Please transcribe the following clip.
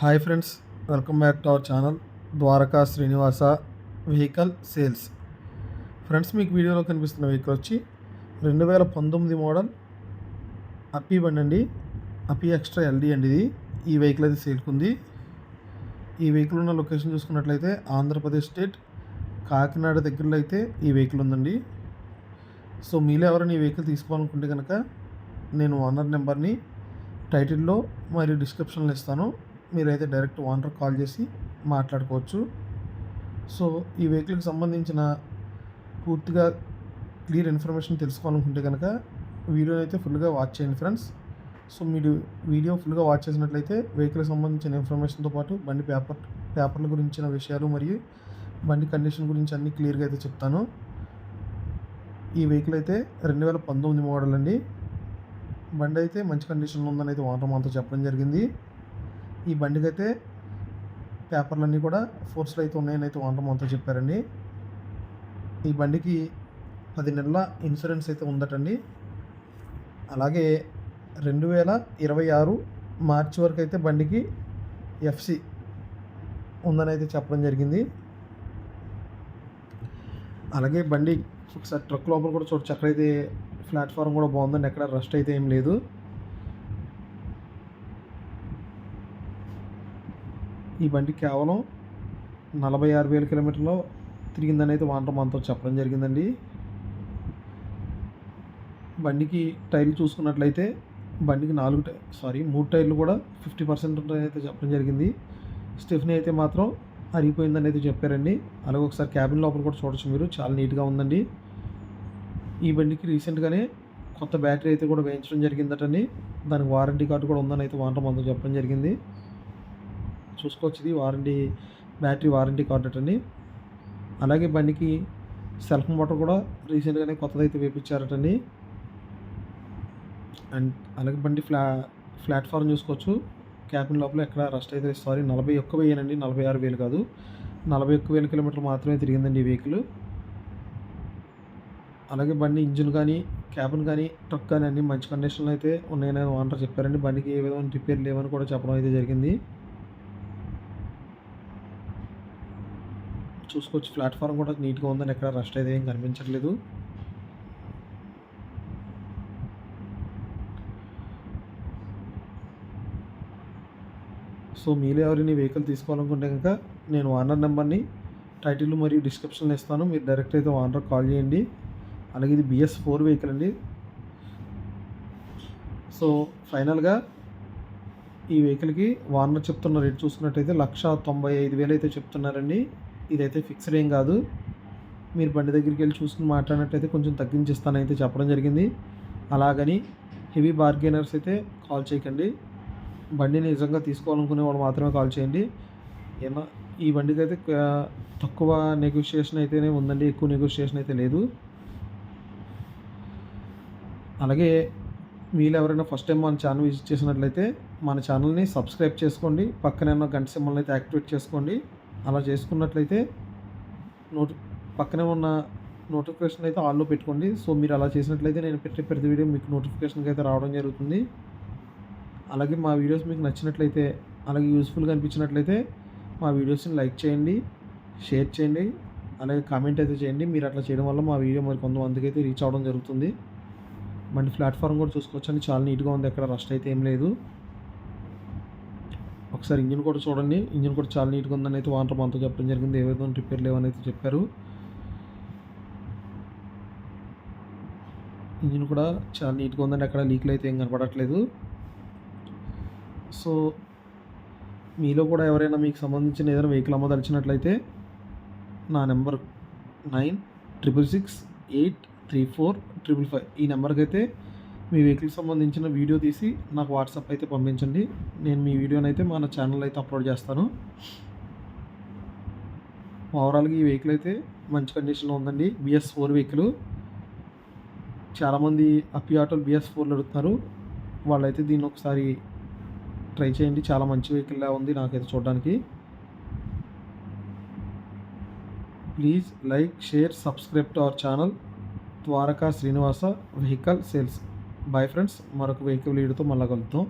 Hi friends, welcome back to our channel Dwaraka Srinivasa vehicle sales. Friends, మీకు వీడియోలో కనిపిస్తున్న vehicle వచ్చి 2019 మోడల్ అప్పీ బండి అండి. అప్పీ ఎక్స్ట్రా ఎల్డీ అండి. ఈ వెహికల్ అయితే సేల్కి ఉంది. ఈ వెహికల్ ఉన్న లొకేషన్ చూసుకున్నట్లయితే ఆంధ్రప్రదేశ్ స్టేట్ కాకినాడ దగ్గరలో అయితే ఈ వెహికల్ ఉందండి. సో మీలో ఎవరైనా ఈ వెహికల్ తీసుకోవాలనుకుంటే కనుక నేను ఓనర్ నెంబర్ని టైటిల్లో మరియు డిస్క్రిప్షన్లో ఇస్తాను. మీరైతే డైరెక్ట్ ఓనర్ కాల్ చేసి మాట్లాడుకోవచ్చు. సో ఈ వెహికల్కి సంబంధించిన పూర్తిగా క్లియర్ ఇన్ఫర్మేషన్ తెలుసుకోవాలనుకుంటే కనుక వీడియోని అయితే ఫుల్గా వాచ్ చేయండి ఫ్రెండ్స్. సో మీరు వీడియో ఫుల్గా వాచ్ చేసినట్లయితే వెహికల్కి సంబంధించిన ఇన్ఫర్మేషన్తో పాటు బండి పేపర్ల గురించిన విషయాలు మరియు బండి కండిషన్ గురించి అన్నీ క్లియర్గా అయితే చెప్తాను. ఈ వెహికల్ అయితే 2019 మోడల్ అండి. బండి అయితే మంచి కండిషన్లో ఉందని అయితే ఓనర్ మనతో చెప్పడం జరిగింది. ఈ బండికి అయితే పేపర్లన్నీ కూడా ఫోర్స్లో అయితే ఉన్నాయని అయితే ఓనర్ మనతో చెప్పారండి. ఈ బండికి 10 నెలల ఇన్సూరెన్స్ అయితే ఉందటండి. అలాగే 2026 మార్చి వరకు అయితే బండికి ఎఫ్సి ఉందని అయితే చెప్పడం జరిగింది. అలాగే బండి ఒకసారి ట్రక్ లోపల కూడా చూడొచ్చు. అక్కడైతే ప్లాట్ఫామ్ కూడా బాగుందండి, ఎక్కడ రస్ట్ అయితే ఏం లేదు. ఈ బండి కేవలం 46,000 కిలోమీటర్లో తిరిగిందని అయితే ఓనర్ మనతో చెప్పడం జరిగిందండి. బండికి టైర్లు చూసుకున్నట్లయితే బండికి 3 టైర్లు కూడా 50% ఉంటాయని అయితే చెప్పడం జరిగింది. స్టెఫ్నీ అయితే మాత్రం అరిగిపోయిందని అయితే చెప్పారండి. అలాగే ఒకసారి క్యాబిన్ లోపల కూడా చూడొచ్చు మీరు, చాలా నీట్గా ఉందండి. ఈ బండికి రీసెంట్గానే కొత్త బ్యాటరీ అయితే కూడా వేయించడం జరిగిందటండి. దానికి వారంటీ కార్డు కూడా ఉందని అయితే ఓనర్ మనతో చెప్పడం జరిగింది. చూసుకోవచ్చు, ఇది బ్యాటరీ వారంటీ కార్డు అటండి. అలాగే బండికి సెల్ఫ్ మోటార్ కూడా రీసెంట్గానే కొత్తదైతే వేయించారటండి. అండ్ అలాగే బండి ప్లాట్ఫామ్ చూసుకోవచ్చు. క్యాబిన్ లోపల ఎక్కడ రస్ట్ అయితే 41,000 అండి, 46,000 కాదు, 41,000 కిలోమీటర్లు మాత్రమే తిరిగిందండి ఈ వెహికల్. అలాగే బండి ఇంజిన్ కానీ క్యాబిన్ కానీ ట్రక్ కానీ అన్నీ మంచి కండిషన్లో అయితే ఉన్నాయని ఓనర్ చెప్పారండి. బండికి ఏ విధమైన రిపేర్ లేవని కూడా చెప్పడం అయితే జరిగింది. చూసుకోవచ్చు, ప్లాట్ఫామ్ కూడా నీట్గా ఉందని ఎక్కడ రస్ట్ అయితే ఏం కనిపించట్లేదు. సో మీరు ఎవరైనా వెహికల్ తీసుకోవాలనుకుంటే కనుక నేను ఓనర్ నెంబర్ని టైటిల్ మరియు డిస్క్రిప్షన్లో ఇస్తాను. మీరు డైరెక్ట్ అయితే ఓనర్ కాల్ చేయండి. అలాగే ఇది BS4 వెహికల్ అండి. సో ఫైనల్గా ఈ వెహికల్కి ఓనర్ చెప్తున్న రేట్ చూసుకున్నట్టయితే 1,95,000 అయితే చెప్తున్నారండి. ఇదైతే ఫిక్స్డ్ ఏం కాదు. మీరు బండి దగ్గరికి వెళ్ళి చూసుకుని మాట్లాడినట్టయితే కొంచెం తగ్గించిస్తానైతే చెప్పడం జరిగింది. అలాగని హెవీ బార్గెనర్స్ అయితే కాల్ చేయకండి. బండిని నిజంగా తీసుకోవాలనుకునే వాళ్ళు మాత్రమే కాల్ చేయండి. ఏమన్నా ఈ బండికి అయితే తక్కువ నెగోషియేషన్ అయితేనే ఉందండి, ఎక్కువ నెగోషియేషన్ అయితే లేదు. అలాగే మీరు ఎవరైనా ఫస్ట్ టైం మన ఛానల్ విజిట్ చేసినట్లయితే మన ఛానల్ని సబ్స్క్రైబ్ చేసుకోండి. పక్కనే ఉన్న గంట సింబల్ని అయితే యాక్టివేట్ చేసుకోండి. అలా చేసుకున్నట్లయితే పక్కనే ఉన్న నోటిఫికేషన్ అయితే ఆన్లో పెట్టుకోండి. సో మీరు అలా చేసినట్లయితే నేను పెట్టే ప్రతి వీడియో మీకు నోటిఫికేషన్కి అయితే రావడం జరుగుతుంది. అలాగే మా వీడియోస్ మీకు నచ్చినట్లయితే, అలాగే యూస్ఫుల్గా అనిపించినట్లయితే మా వీడియోస్ని లైక్ చేయండి, షేర్ చేయండి, అలాగే కామెంట్ అయితే చేయండి. మీరు అట్లా చేయడం వల్ల మా వీడియో మరి కొంతమందికి అయితే రీచ్ అవ్వడం జరుగుతుంది. బండి ప్లాట్ఫామ్ కూడా చూసుకోవచ్చండి, చాలా నీట్గా ఉంది, ఎక్కడ రస్ట్ అయితే ఏం లేదు. ఒకసారి ఇంజిన్ కూడా చూడండి, ఇంజిన్ కూడా చాలా నీట్గా ఉందని అయితే ఓనర్ మనతో చెప్పడం జరిగింది. ఏ విధంగా రిపేర్ లేవని అయితే చెప్పారు. ఇంజిన్ కూడా చాలా నీట్గా ఉందండి, ఎక్కడ లీక్లు అయితే ఏం కనపడట్లేదు. సో మీలో కూడా ఎవరైనా మీకు సంబంధించిన ఏదైనా వెహికల్ అమ్మదలిచినట్లయితే నా నెంబర్ 96683455 ఈ నెంబర్కి అయితే మీ వెహికల్కి సంబంధించిన వీడియో తీసి నాకు వాట్సాప్ అయితే పంపించండి. నేను మీ వీడియోని అయితే మన ఛానల్ అయితే అప్లోడ్ చేస్తాను. ఓవరాల్గా ఈ వెహికల్ అయితే మంచి కండిషన్లో ఉందండి. BS4 vehicle. చాలామంది అప్పీ ఆటోలు BS4 అడుగుతున్నారు. వాళ్ళైతే దీన్ని ఒకసారి ట్రై చేయండి, చాలా మంచి వెహికల్లా ఉంది నాకైతే చూడడానికి. Please like, share, subscribe to our channel Dwaraka Srinivasa vehicle sales. Bye friends, మరొక వెహికల్ వీడియోతో మళ్ళీ కలుద్దాం.